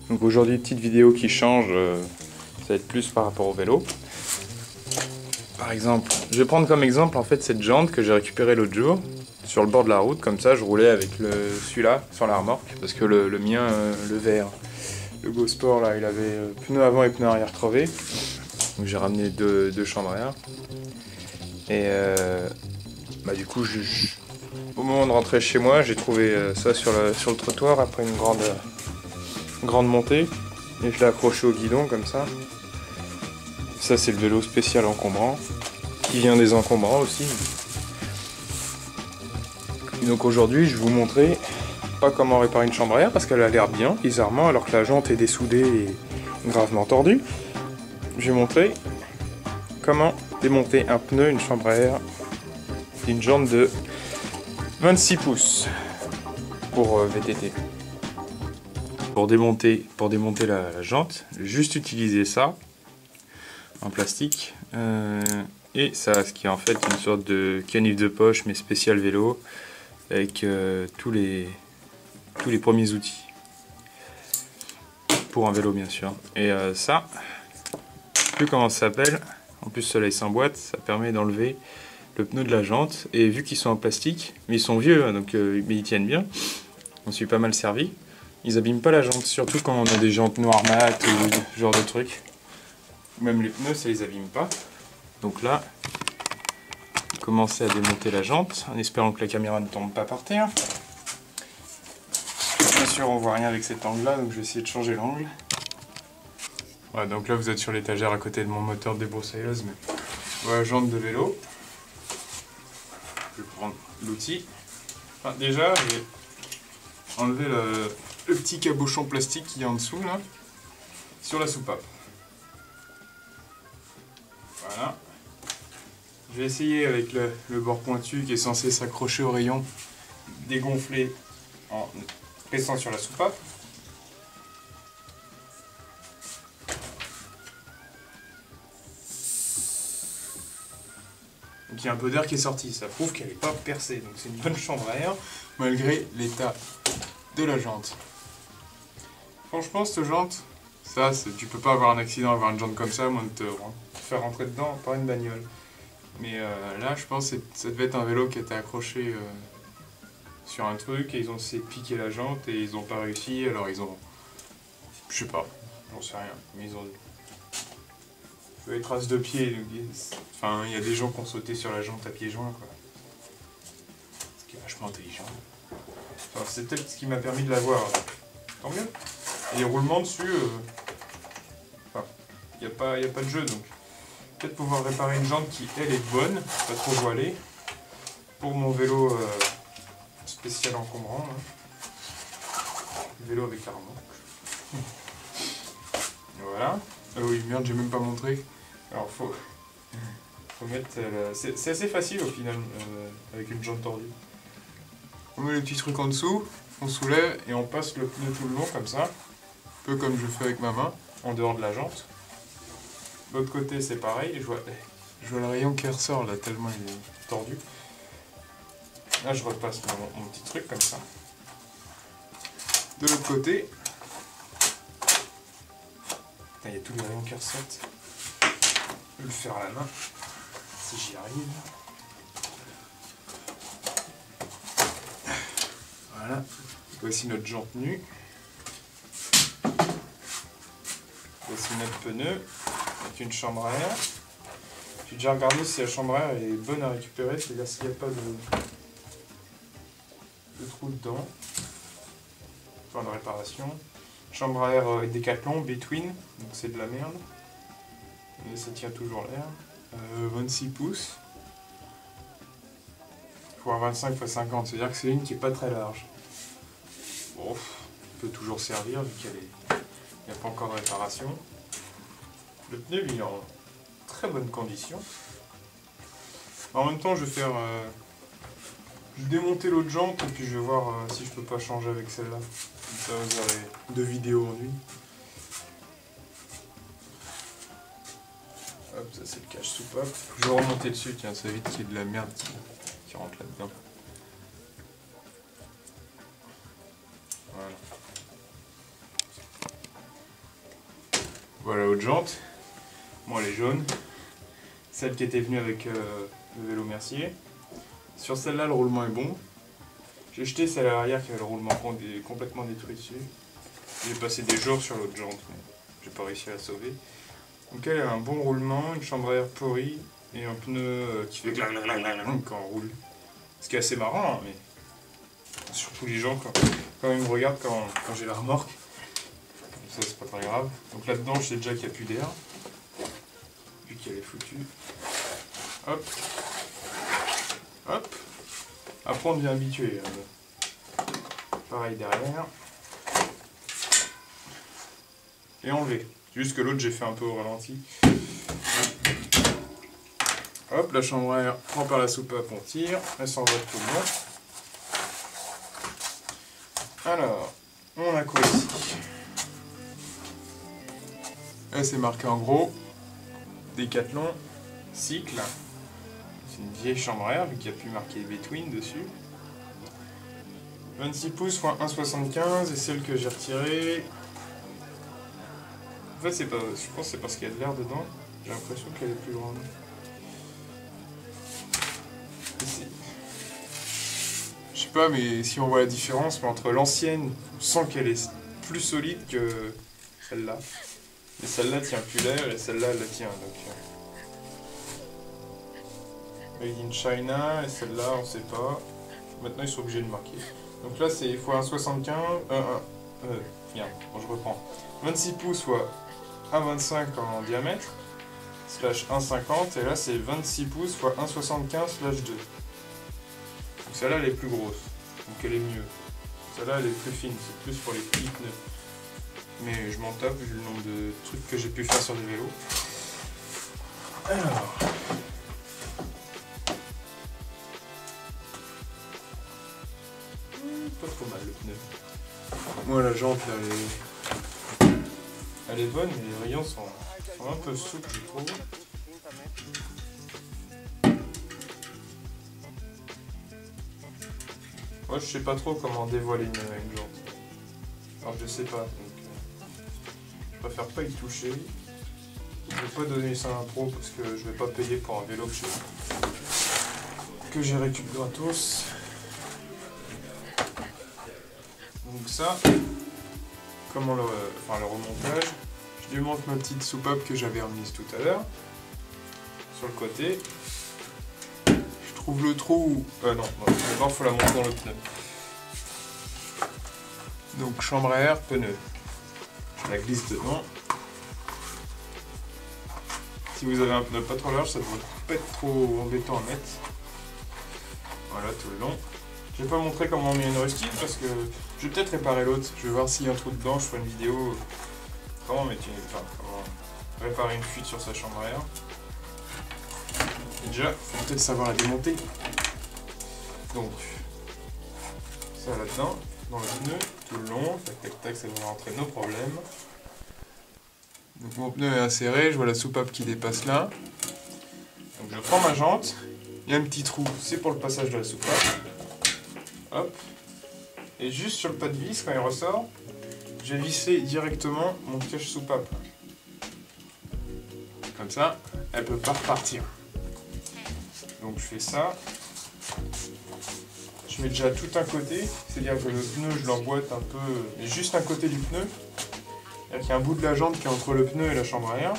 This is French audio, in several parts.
Donc aujourd'hui, petite vidéo qui change, ça va être plus par rapport au vélo. Par exemple, je vais prendre comme exemple en fait cette jante que j'ai récupérée l'autre jour sur le bord de la route. Comme ça, je roulais avec celui-là sur la remorque parce que le mien, le vert, le Go Sport là, il avait pneus avant et pneus arrière crevés. Donc j'ai ramené deux chambres à air. Et du coup, au moment de rentrer chez moi, j'ai trouvé ça sur le trottoir après une grande montée. Et je l'ai accroché au guidon comme ça. Ça, c'est le vélo spécial encombrant, qui vient des encombrants aussi. Et donc aujourd'hui, je vais vous montrer pas comment réparer une chambre à air, parce qu'elle a l'air bien, bizarrement, alors que la jante est dessoudée et gravement tordue. Je vais montrer comment démonter un pneu, une chambre à air, d'une jante de 26 pouces pour VTT. Pour démonter la jante, juste utiliser ça en plastique et ça, ce qui est en fait une sorte de canif de poche mais spécial vélo avec tous les premiers outils pour un vélo bien sûr. Et ça, je sais plus comment ça s'appelle, en plus cela est sans boîte, ça permet d'enlever le pneu de la jante. Et vu qu'ils sont en plastique, mais ils sont vieux hein, donc mais ils tiennent bien, on suis pas mal servi. Ils abîment pas la jante, surtout quand on a des jantes noires mat ou ce genre de trucs. Même les pneus, ça les abîme pas. Donc là, commencer à démonter la jante en espérant que la caméra ne tombe pas par terre. Bien sûr, on voit rien avec cet angle-là, donc je vais essayer de changer l'angle. Voilà, donc là vous êtes sur l'étagère à côté de mon moteur de débroussailleuse, mais voilà, jante de vélo. Je vais prendre l'outil. Enfin, déjà, je vais enlever le petit cabochon plastique qui est en dessous là, sur la soupape. Voilà. Je vais essayer avec le bord pointu qui est censé s'accrocher au rayon, dégonfler en pressant sur la soupape. Donc il y a un peu d'air qui est sorti, ça prouve qu'elle n'est pas percée, donc c'est une bonne chambre à air malgré l'état de la jante. Franchement cette jante, ça tu peux pas avoir un accident, avoir une jante comme ça, moins de te faire rentrer dedans par une bagnole. Mais là, je pense que ça devait être un vélo qui était accroché sur un truc et ils ont essayé de piquer la jante et ils n'ont pas réussi. Alors ils ont, je sais pas, j'en sais rien, mais ils ont des traces de pied. Enfin, il y a des gens qui ont sauté sur la jante à pieds joints, quoi. Ce qui est vachement intelligent. Enfin, c'est peut-être ce qui m'a permis de l'avoir. Tant mieux. Et les roulements dessus, enfin, il n'y a pas de jeu donc. Peut-être pouvoir réparer une jante qui, elle, est bonne, pas trop voilée, pour mon vélo spécial encombrant. Le vélo avec la remorque. Voilà. Ah oui, merde, j'ai même pas montré. Alors, faut mettre... c'est assez facile au final, avec une jante tordue. On met les petits trucs en dessous, on soulève et on passe le pneu tout le long, comme ça. Un peu comme je fais avec ma main, en dehors de la jante. De l'autre côté c'est pareil, je vois le rayon qui ressort là tellement il est tordu. Là je repasse mon petit truc comme ça. De l'autre côté, il y a tous les rayons qui ressortent. Je vais le faire à la main, si j'y arrive. Voilà, voici notre jante nue. Voici notre pneu. Avec une chambre à air. J'ai déjà regardé si la chambre à air est bonne à récupérer, c'est-à-dire s'il n'y a pas de trou dedans. Enfin de réparation. Chambre à air Decathlon, Between, donc c'est de la merde. Mais ça tient toujours l'air. 26 pouces. Il faut avoir 25 x 50, c'est-à-dire que c'est une qui n'est pas très large. Bon, peut toujours servir vu qu'il n'y a pas encore de réparation. Le pneu il est en très bonne condition. En même temps je vais faire... je vais démonter l'autre jante et puis je vais voir si je peux pas changer avec celle-là. Comme ça vous aurez 2 vidéos en une. Hop, ça c'est le cache-soupape. Je vais remonter dessus, tiens, ça évite qu'il y ait de la merde qui rentre là-dedans. Voilà l'autre jante. Bon, elle est jaune. Celle qui était venue avec le vélo Mercier. Sur celle-là, le roulement est bon. J'ai jeté celle à l'arrière qui avait le roulement complètement détruit dessus. J'ai passé des jours sur l'autre jante, mais j'ai pas réussi à la sauver. Donc elle a un bon roulement, une chambre à air pourrie et un pneu qui fait glang quand on roule. Ce qui est assez marrant, hein, mais surtout les gens quand ils me regardent quand j'ai la remorque. Ça c'est pas très grave. Donc là-dedans je sais déjà qu'il n'y a plus d'air. Vu qu'elle est foutue. Hop. Hop. Après on devient habitué. Pareil derrière. Et enlevé. Juste que l'autre j'ai fait un peu au ralenti. Hop, la chambre à air prend par la soupape, on tire, elle s'envoie tout le long. Alors, on a quoi ici? Là c'est marqué en gros, Décathlon, cycle. C'est une vieille chambre à air vu qu'il n'y a plus marqué Between dessus. 26 pouces x 1,75 et celle que j'ai retirée. En fait, je pense que c'est parce qu'il y a de l'air dedans. J'ai l'impression qu'elle est plus grande. Ici. Je sais pas, mais si on voit la différence, mais entre l'ancienne, on sent qu'elle est plus solide que celle-là. Et celle-là tient plus l'air et celle-là, elle la tient. Donc, Made in China et celle-là, on sait pas. Maintenant, ils sont obligés de marquer. Donc là, c'est x 1,75. Bien, bon, je reprends. 26 pouces fois 1,25 en diamètre, slash 1,50, et là c'est 26 pouces x 1,75 slash 2. Donc celle-là elle est plus grosse, donc elle est mieux. Celle-là elle est plus fine, c'est plus pour les petits pneus. Mais je m'en tape vu le nombre de trucs que j'ai pu faire sur des vélos. Alors. Pas trop mal le pneu. Moi la jante là elle est bonne, mais les rayons sont un peu souples, je trouve. Moi, je sais pas trop comment dévoiler une jante. Alors, je sais pas, donc je préfère pas y toucher. Je vais pas donner ça à un pro parce que je vais pas payer pour un vélo que j'ai récupéré gratos. Donc ça, comment le remontage. Je lui montre ma petite soupape que j'avais remise tout à l'heure. Sur le côté. Je trouve le trou. Non, d'abord il faut la monter dans le pneu. Donc chambre à air, pneu. Je la glisse dedans. Si vous avez un pneu pas trop large, ça devrait pas être trop embêtant à mettre. Voilà, tout le long. Je vais pas montrer comment on met une rustine parce que je vais peut-être réparer l'autre. Je vais voir s'il y a un trou dedans, je ferai une vidéo. Comment réparer une fuite sur sa chambre à air. Et déjà, il faut peut-être savoir la démonter. Donc, ça là-dedans, dans le pneu, tout le long, tac tac tac, ça va rentrer nos problèmes. Donc mon pneu est inséré, je vois la soupape qui dépasse là. Donc je prends ma jante, il y a un petit trou, c'est pour le passage de la soupape. Hop. Et juste sur le pas de vis, quand il ressort, j'ai vissé directement mon cache soupape. Comme ça, elle peut pas repartir. Donc je fais ça. Je mets déjà tout un côté, c'est-à-dire que le pneu, je l'emboîte un peu, mais juste un côté du pneu. C'est-à-dire qu'il y a un bout de la jante qui est entre le pneu et la chambre à air.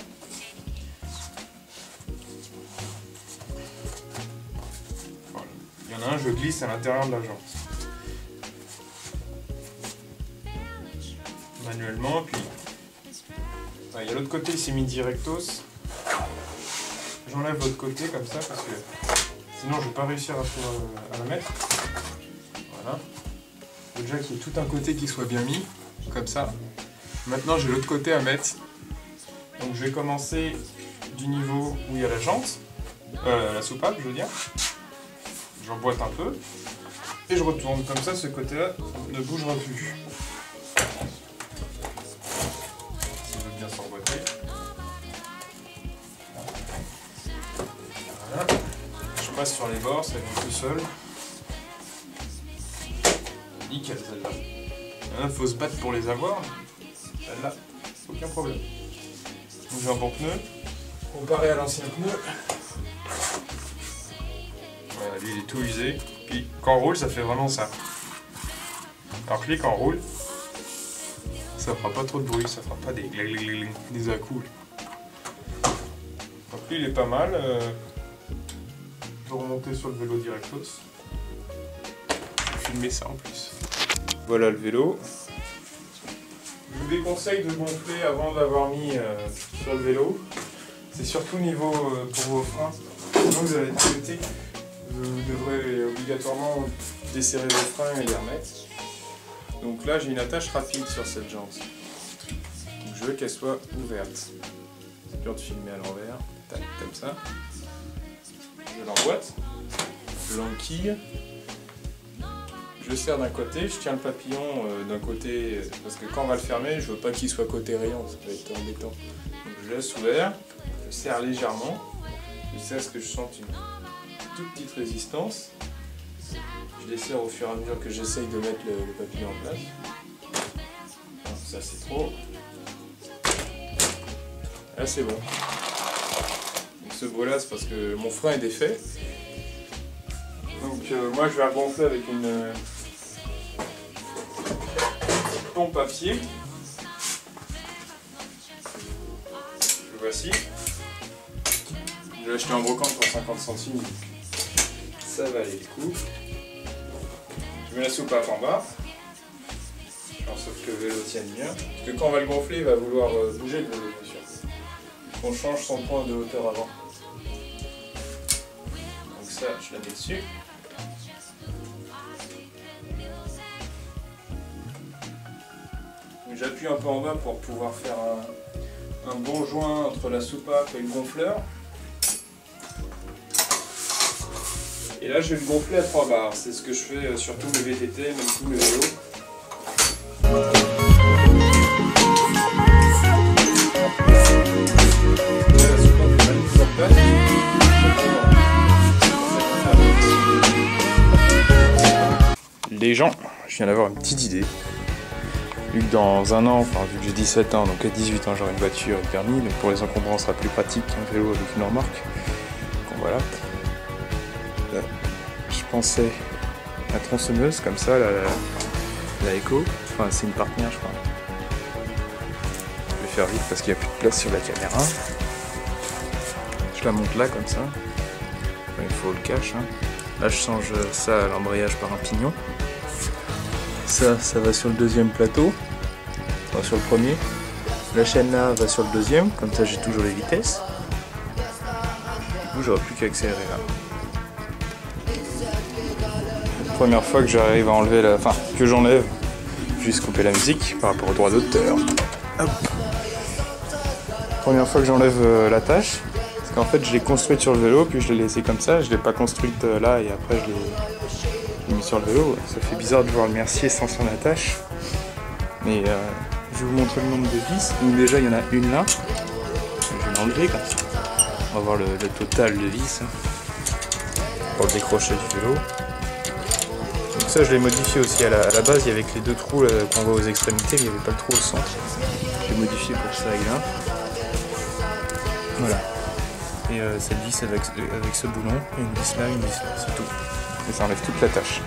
Voilà. Il y en a un, je glisse à l'intérieur de la jante. Manuellement, puis il y a l'autre côté, il s'est mis directos. J'enlève l'autre côté comme ça parce que sinon je vais pas réussir à la mettre. Voilà. Il faut déjà qu'il y ait tout un côté qui soit bien mis, comme ça. Maintenant j'ai l'autre côté à mettre. Donc je vais commencer du niveau où il y a la jante, la soupape je veux dire. J'emboîte un peu. Et je retourne comme ça, ce côté-là ne bougera plus. Sur les bords, ça vient tout seul. Nickel celle-là. Il faut se battre pour les avoir. Celle-là, aucun problème. J'ai un bon pneu. Comparé à l'ancien pneu. Voilà, lui il est tout usé. Puis quand on roule, ça fait vraiment ça. Alors que lui, quand on roule, ça fera pas trop de bruit, ça fera pas des à-coups. Donc lui il est pas mal. Je peux remonter sur le vélo directos. Je vais filmer ça en plus. Voilà le vélo. Je vous déconseille de gonfler avant d'avoir mis sur le vélo. C'est surtout niveau pour vos freins. Sinon vous allez être embêté. Vous devrez obligatoirement desserrer vos freins et les remettre. Donc là j'ai une attache rapide sur cette jante. Donc je veux qu'elle soit ouverte. C'est dur de filmer à l'envers. Tac, comme ça. Je l'emboîte. Je l'enquille. Je serre d'un côté, je tiens le papillon d'un côté, parce que quand on va le fermer, je veux pas qu'il soit côté rayon, ça va être embêtant. Donc je laisse ouvert, je serre légèrement, jusqu'à ce que je sente une toute petite résistance. Je desserre au fur et à mesure que j'essaye de mettre le papillon en place. Non, ça c'est trop. Là c'est bon. Donc ce bruit là c'est parce que mon frein est défait. Donc moi je vais regonfler avec une pompe à pied. Le voici. Je l'ai acheté en brocante pour 50 centimes. Ça valait le coup. Je mets la soupape en bas. En sorte que le vélo tienne bien. Parce que quand on va le gonfler, il va vouloir bouger le vélo bien sûr. On change son point de hauteur avant. Donc ça, je la mets dessus. J'appuie un peu en bas pour pouvoir faire un bon joint entre la soupape et le gonfleur. Et là je vais le gonfler à 3 barres, c'est ce que je fais sur tous mes VTT, même tous mes vélos. La soupape est mal mise en place. Les gens, je viens d'avoir une petite idée. Vu que dans un an, enfin vu que j'ai 17 ans, donc à 18 ans j'aurai une voiture et le permis, donc pour les encombrants ce sera plus pratique qu'un vélo avec une remorque. Donc voilà. Là, je pensais à la tronçonneuse comme ça, la Echo, enfin c'est une partenaire je crois. Je vais faire vite parce qu'il n'y a plus de place sur la caméra. Je la monte là comme ça. Enfin, il faut le cache. Hein. Là je change ça à l'embrayage par un pignon. Ça va sur le deuxième plateau, enfin sur le premier. La chaîne là va sur le deuxième, comme ça j'ai toujours les vitesses. Du coup j'aurai plus qu'à accélérer là. La première fois que j'arrive à enlever la... Enfin, que j'enlève, juste couper la musique par rapport au droit d'auteur. Première fois que j'enlève l'attache, parce qu'en fait je l'ai construite sur le vélo, puis je l'ai laissée comme ça, je l'ai pas construite là et après je l'ai mis sur le vélo. Ça fait bizarre de voir le Mercier sans son attache. Mais je vais vous montrer le nombre de vis. Donc déjà il y en a une là. Je vais l'enlever comme ça. On va voir le total de vis pour le décrocher du vélo. Donc ça je l'ai modifié aussi à la base. Il y avait que les deux trous qu'on voit aux extrémités, mais il n'y avait pas le trou au centre. Je l'ai modifié pour ça et là. Voilà. Et cette vis avec ce boulon, une vis là, c'est tout. Et ça enlève toute l'attache.